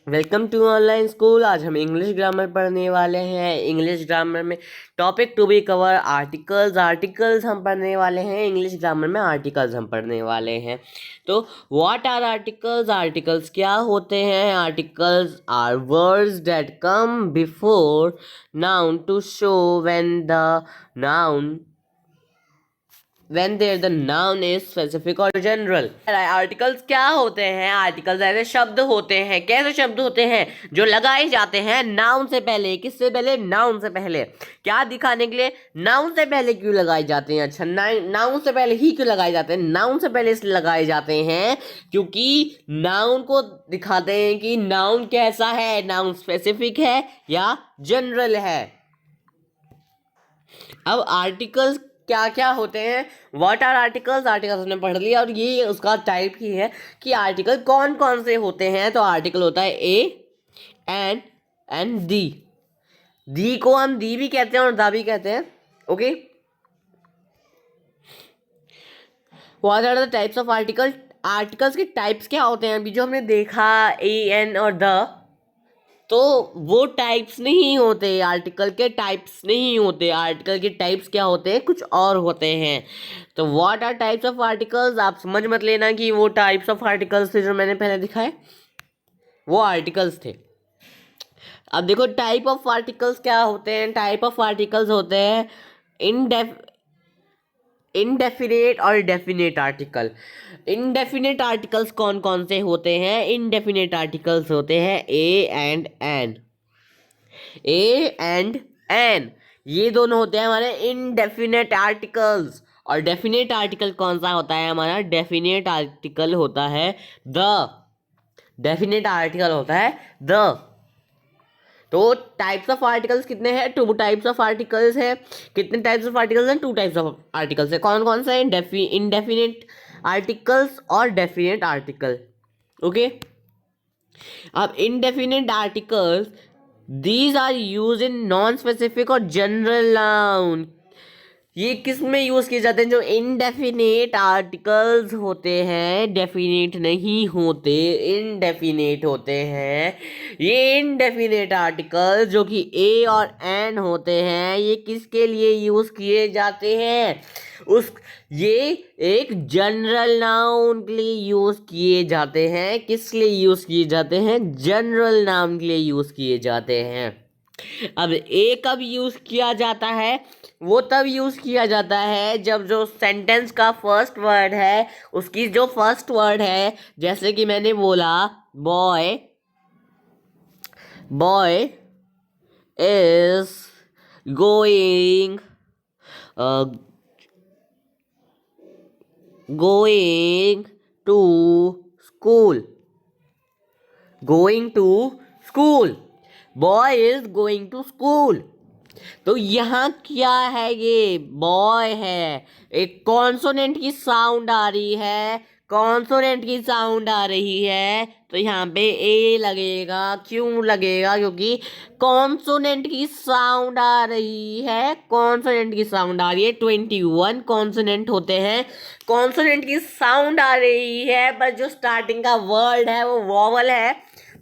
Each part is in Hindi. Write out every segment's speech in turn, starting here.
Welcome to online school. आज हम इंग्लिश ग्रामर पढ़ने वाले हैं। इंग्लिश ग्रामर में topic to be cover articles हम पढ़ने वाले हैं। इंग्लिश ग्रामर में आर्टिकल्स हम पढ़ने वाले हैं। तो व्हाट आर आर्टिकल्स? आर्टिकल्स क्या होते हैं? Articles are words that come before noun to show when the noun when there the noun is specific or general। Articles क्या होते हैं? आर्टिकल्स ऐसे शब्द होते हैं। कैसे शब्द होते हैं? जो लगाए जाते हैं नाउन से पहले। किससे पहले? नाउन से पहले। क्या दिखाने के लिए? नाउन से पहले क्यों लगाए जाते हैं? अच्छा, नाउन से पहले ही क्यों लगाए जाते हैं? नाउन से पहले इसलिए लगाए जाते हैं क्योंकि नाउन को दिखाते हैं कि नाउन कैसा है, नाउन स्पेसिफिक है या जनरल है। अब आर्टिकल्स क्या क्या होते हैं? What are articles? आर्टिकल्स हमने पढ़ लिया और ये उसका टाइप ही है कि आर्टिकल कौन कौन से होते हैं। तो आर्टिकल होता है ए एंड दी। दी को हम दी भी कहते हैं और दा भी कहते हैं। Okay, what are the types of article? Articles के टाइप्स क्या होते हैं? अभी जो हमने देखा ए एन और द, तो वो टाइप्स नहीं होते। आर्टिकल के टाइप्स नहीं होते। आर्टिकल के टाइप्स क्या होते हैं? कुछ और होते हैं। तो what are types of articles? आप समझ मत लेना कि वो टाइप्स ऑफ आर्टिकल्स थे जो मैंने पहले दिखाए, वो आर्टिकल्स थे। अब देखो टाइप ऑफ आर्टिकल्स क्या होते हैं। टाइप ऑफ आर्टिकल्स होते हैं इनडेफिनेट और डेफिनेट आर्टिकल। इनडेफिनेट आर्टिकल्स कौन कौन से होते हैं? इनडेफिनेट आर्टिकल्स होते हैं a and an. A and an, ये दोनों होते हैं हमारे इनडेफिनेट आर्टिकल्स। और डेफिनेट आर्टिकल कौन सा होता है हमारा? डेफिनेट आर्टिकल होता है द। डेफिनेट आर्टिकल होता है द। तो टाइप्स ऑफ आर्टिकल्स कितने हैं? टू टाइप्स ऑफ आर्टिकल्स है। कितने टाइप्स ऑफ आर्टिकल्स हैं? टू टाइप्स ऑफ आर्टिकल्स है। कौन कौन से हैं? इनडेफिनेट आर्टिकल्स और डेफिनेट आर्टिकल। ओके, अब indefinite articles, these are use in non specific और जनरल नाउन। ये किस में यूज किए जाते हैं? जो इनडेफिनेट आर्टिकल्स होते हैं, डेफिनेट नहीं होते, इनडेफिनेट होते हैं। ये इनडेफिनेट आर्टिकल्स जो कि ए और एन होते हैं, ये किसके लिए यूज किए जाते हैं? उस ये एक जनरल नाउन के लिए यूज किए जाते हैं। किस लिए यूज किए जाते हैं? जनरल नाउन के लिए यूज किए जाते हैं। अब ए कब यूज किया जाता है? वो तब यूज किया जाता है जब जो सेंटेंस का फर्स्ट वर्ड है, उसकी जो फर्स्ट वर्ड है, जैसे कि मैंने बोला boy, boy is going going to school. Going to school, boy is going to school. तो यहाँ क्या है? ये बॉय है। एक कॉन्सोनेंट की साउंड आ रही है। कॉन्सोनेंट की साउंड आ रही है तो यहाँ पे ए लगेगा। क्यों लगेगा? क्योंकि कॉन्सोनेंट की साउंड आ रही है। कॉन्सोनेंट की साउंड आ रही है। 21 कॉन्सोनेंट होते हैं। कॉन्सोनेंट की साउंड आ रही है पर जो स्टार्टिंग का वर्ड है वो वॉवल है,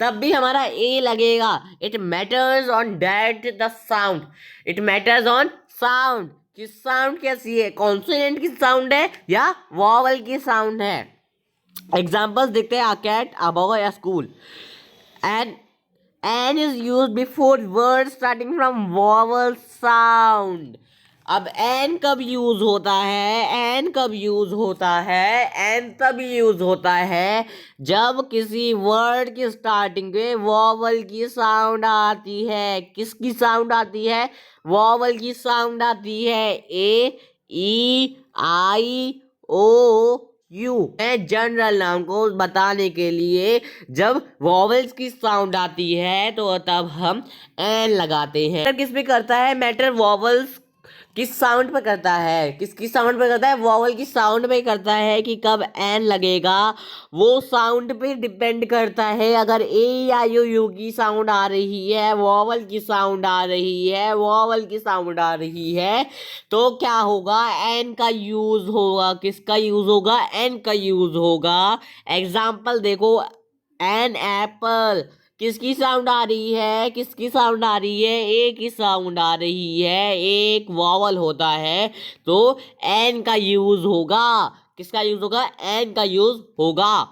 तब भी हमारा ए लगेगा। It matters on that the sound. It matters on sound, कि साउंड कैसी है, कॉन्सोनेंट की साउंड है या वॉवल की साउंड है। एग्जाम्पल्स देखते हैं। A cat, a boy, a school. And an is use before word starting from vowel sound. अब एन कब यूज होता है? एन कब यूज होता है? एन तब यूज होता है जब किसी वर्ड की स्टार्टिंग पे वॉवल की साउंड आती है। किसकी साउंड आती है? वॉवल की साउंड आती है। ए, ई, आई, ओ, यू। जनरल नाउन को बताने के लिए जब वॉवल्स की साउंड आती है तो तब हम एन लगाते हैं। किस पे करता है मैटर? वॉवल्स किस साउंड पे करता है? किसकी साउंड पे करता है? वॉवल की साउंड पे करता है कि कब एन लगेगा। वो साउंड पे डिपेंड करता है। अगर ए या यू की साउंड आ रही है, वॉवल की साउंड आ रही है, वॉवल की साउंड आ रही है, तो क्या होगा? एन का यूज होगा। किसका यूज होगा? एन का यूज होगा। एग्जाम्पल देखो, एन एप्पल, किसकी साउंड आ रही है, किसकी साउंड आ रही है, ए की साउंड आ रही है, एक वॉवल होता है तो एन का यूज होगा। किसका यूज होगा, एन का यूज होगा।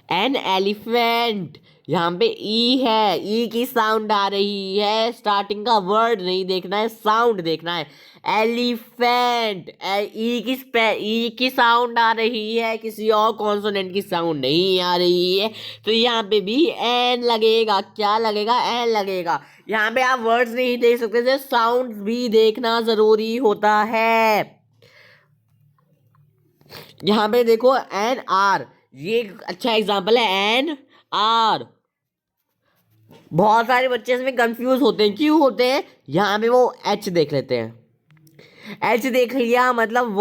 एन एलिफेंट, यहाँ पे ई है, ई की साउंड आ रही है, स्टार्टिंग का वर्ड नहीं देखना है, साउंड देखना है। एलिफेंट, ई की साउंड आ रही है, किसी और कॉन्सोनेंट की साउंड नहीं आ रही है, तो यहाँ पे भी एन लगेगा। क्या लगेगा, एन लगेगा। यहाँ पे आप वर्ड्स नहीं देख सकते, साउंड भी देखना जरूरी होता है। यहाँ पे देखो एन आर, ये अच्छा एग्जाम्पल है। एन आर, बहुत सारे बच्चे इसमें कंफ्यूज होते हैं। क्यों होते हैं, यहाँ पे वो एच देख लेते हैं। एच देख लिया मतलब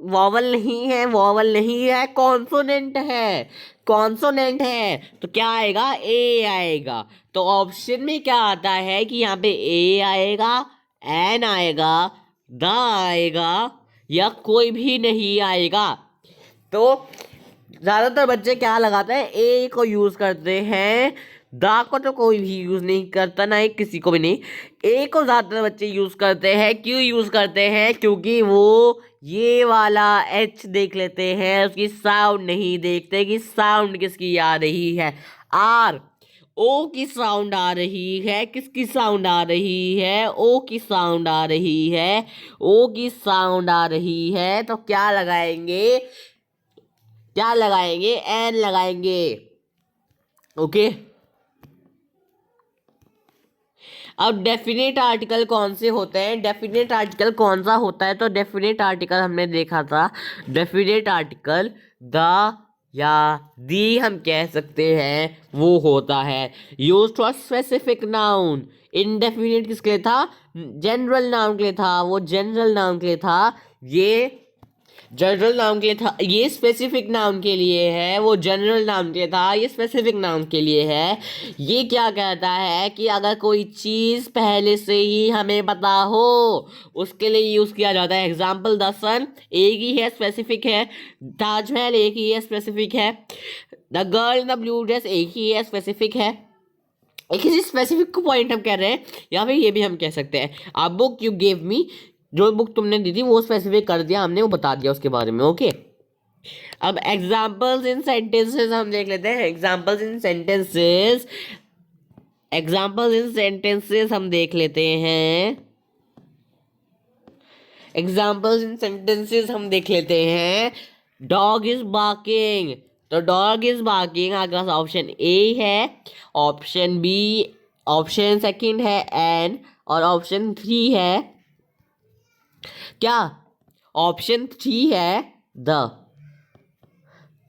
वॉवल नहीं है, वॉवल नहीं है, कॉन्सोनेंट है। कॉन्सोनेंट है तो क्या आएगा, ए आएगा। तो ऑप्शन में क्या आता है कि यहाँ पे ए आएगा, एन आएगा, द आएगा, या कोई भी नहीं आएगा। तो ज्यादातर बच्चे क्या लगाते हैं, ए को यूज करते हैं, दा को तो कोई भी यूज नहीं करता, ना ही किसी को भी नहीं। ए को ज्यादातर बच्चे यूज करते हैं। क्यों यूज करते हैं, क्योंकि वो ये वाला एच देख लेते हैं, उसकी साउंड नहीं देखते कि साउंड किसकी आ रही है। आर, ओ की साउंड आ रही है, किसकी साउंड आ रही है, ओ की साउंड आ रही है, ओ की साउंड आ रही है, तो क्या लगाएंगे, क्या लगाएंगे, एन लगाएंगे। ओके, अब डेफिनेट आर्टिकल कौन से होते हैं, डेफिनेट आर्टिकल कौन सा होता है, तो डेफिनेट आर्टिकल हमने देखा था। डेफिनेट आर्टिकल द या दी हम कह सकते हैं, वो होता है used for specific noun. Indefinite किसके लिए था, जनरल नाउन के लिए था, वो जनरल नाउन के लिए था, ये जनरल नाउन के लिए था, ये स्पेसिफिक नाउन के लिए है, वो जनरल नाउन के लिए था, ये स्पेसिफिक नाउन के लिए है। ये क्या कहता है कि अगर कोई चीज़ पहले से ही हमें पता हो, उसके लिए यूज़ किया जाता है। एग्जाम्पल, द सन एक ही है, स्पेसिफिक है। ताजमहल एक ही है, स्पेसिफिक है। The girl in the blue dress एक ही है, स्पेसिफिक है। एक किसी स्पेसिफिक को पॉइंट हम कह रहे हैं, या फिर ये भी हम कह सकते हैं, आ बुक यू गेव मी, जो बुक तुमने दी थी वो स्पेसिफिक कर दिया हमने, वो बता दिया उसके बारे में। ओके, अब एग्जाम्पल्स इन सेंटेंसेस हम देख लेते हैं। Examples in sentences, examples in sentences हम देख लेते हैं। एग्जाम्पल्स इन सेंटेंसेस हम देख लेते हैं। डॉग इज बार्किंग, तो डॉग इज बार्किंग आपके पास ऑप्शन ए है, ऑप्शन बी, ऑप्शन सेकंड है एन, और ऑप्शन 3 है क्या, ऑप्शन 3 है द।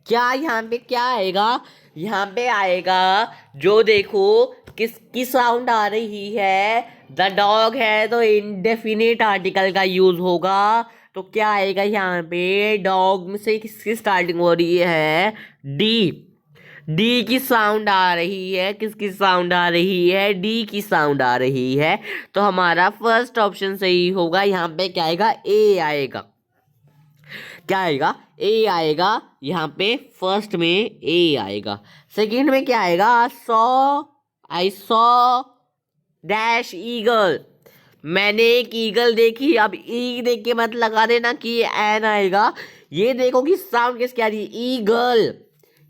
क्या यहाँ पे क्या आएगा, यहाँ पे आएगा, जो देखो किसकी साउंड आ रही है, द डॉग है तो इनडेफिनेट आर्टिकल का यूज होगा। तो क्या आएगा यहाँ पे, डॉग में से किसकी स्टार्टिंग हो रही है, डी। डी की साउंड आ रही है, किसकी साउंड आ रही है, डी की साउंड आ रही है। तो हमारा फर्स्ट ऑप्शन सही होगा। यहाँ पे क्या आएगा, ए आएगा। क्या आएगा, ए आएगा। यहाँ पे फर्स्ट में ए आएगा। सेकंड में क्या आएगा, आई सॉ डैश ईगल, मैंने एक ईगल देखी। अब ई देख के मत लगा देना कि ये एन आएगा, ये देखो कि साउंड किसकी आ रही है, ईगल,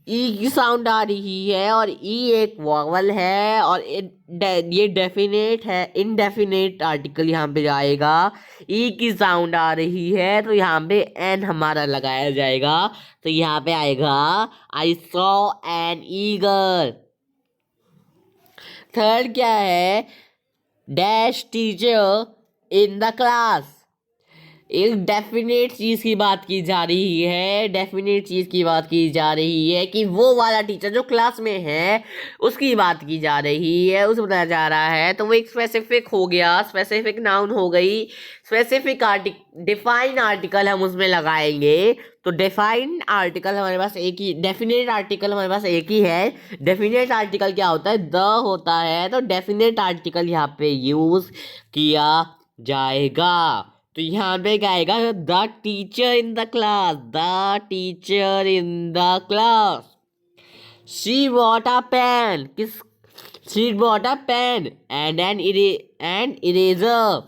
ई की साउंड आ रही है, और ई एक वॉवल है, और ये डेफिनेट है, इनडेफिनेट आर्टिकल यहाँ पे जाएगा। ई की साउंड आ रही है तो यहाँ पे एन हमारा लगाया जाएगा। तो यहाँ पे आएगा I saw an eagle. Third क्या है, dash teacher in the class, एक डेफिनेट चीज की बात की जा रही है, डेफिनेट चीज की बात की जा रही है कि वो वाला टीचर जो क्लास में है उसकी बात की जा रही है, उसे बताया जा रहा है। तो वो एक स्पेसिफिक हो गया, स्पेसिफिक नाउन हो गई। स्पेसिफिक डिफाइन आर्टिकल हम उसमें लगाएंगे। तो डिफाइन आर्टिकल हमारे पास एक ही, डेफिनेट आर्टिकल हमारे पास एक ही है। डेफिनेट आर्टिकल क्या होता है, द होता है, तो डेफिनेट आर्टिकल यहाँ पे यूज किया जाएगा। तो यहाँ पे क्या आएगा, the teacher in the class, the teacher in the class. She bought a pen. She bought a pen and an eraser.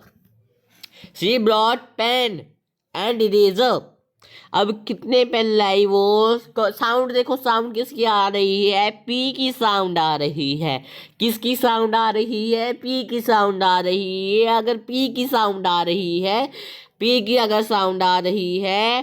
She brought pen and eraser. अब कितने पेन लाई वो? साउंड देखो, साउंड किसकी आ रही है? पी की साउंड आ रही है। किसकी साउंड आ रही है? पी की साउंड आ रही है। अगर पी की साउंड आ रही है, पी की अगर साउंड आ रही है,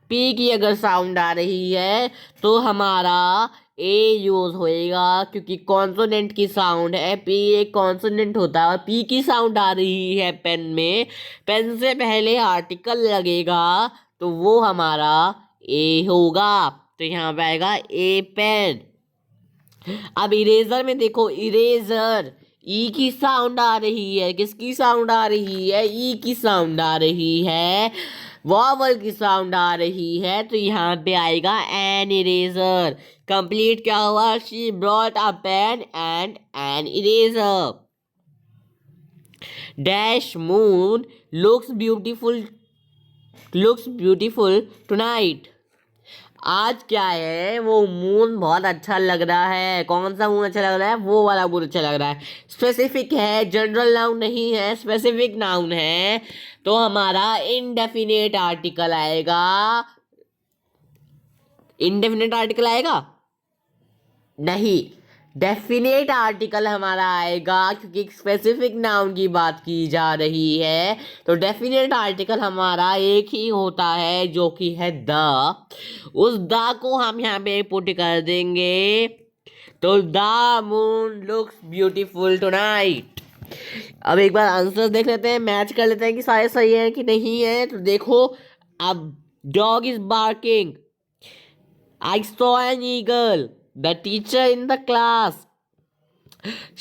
पी की अगर साउंड आ रही है तो हमारा ए यूज होएगा, क्योंकि कॉन्सोनेंट की साउंड है। पी एक कॉन्सोनेंट होता है और पी की साउंड आ रही है पेन में, पेन से पहले आर्टिकल लगेगा तो वो हमारा ए होगा। तो यहाँ पे आएगा ए पेन। अब इरेजर में देखो, इरेजर ई की साउंड आ रही है। किसकी साउंड आ रही है? ई की साउंड आ रही है, वॉवल की साउंड आ रही है। तो यहाँ पे आएगा एन इरेजर। कंप्लीट क्या हुआ? She brought a pen and an eraser. Dash moon looks beautiful tonight. आज क्या है? वो मून बहुत अच्छा लग रहा है। कौन सा मून अच्छा लग रहा है? वो वाला मून अच्छा लग रहा है। स्पेसिफिक है, जनरल नाउन नहीं है, स्पेसिफिक नाउन है। तो हमारा इनडेफिनेट आर्टिकल आएगा। इनडेफिनेट आर्टिकल आएगा नहीं, डेफिनेट आर्टिकल हमारा आएगा, क्योंकि स्पेसिफिक नाउन की बात की जा रही है। तो डेफिनेट आर्टिकल हमारा एक ही होता है, जो कि है द। उस द को हम यहाँ पे पुट कर देंगे। तो the moon looks beautiful tonight. अब एक बार आंसर देख लेते हैं, मैच कर लेते हैं कि सारे सही है कि नहीं है। तो देखो, अब dog is barking, I saw an eagle. The teacher in the class.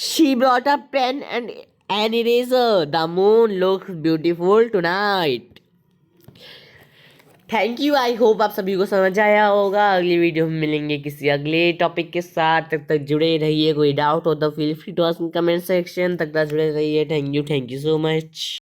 She brought a pen and an eraser. The moon looks beautiful tonight. Thank you. I hope आप सभी को समझ आया होगा। अगली वीडियो में मिलेंगे किसी अगले टॉपिक के साथ। तब तक जुड़े रहिए। कोई डाउट हो तो feel free to ask in comment section. तक जुड़े रहिए। Thank you so much.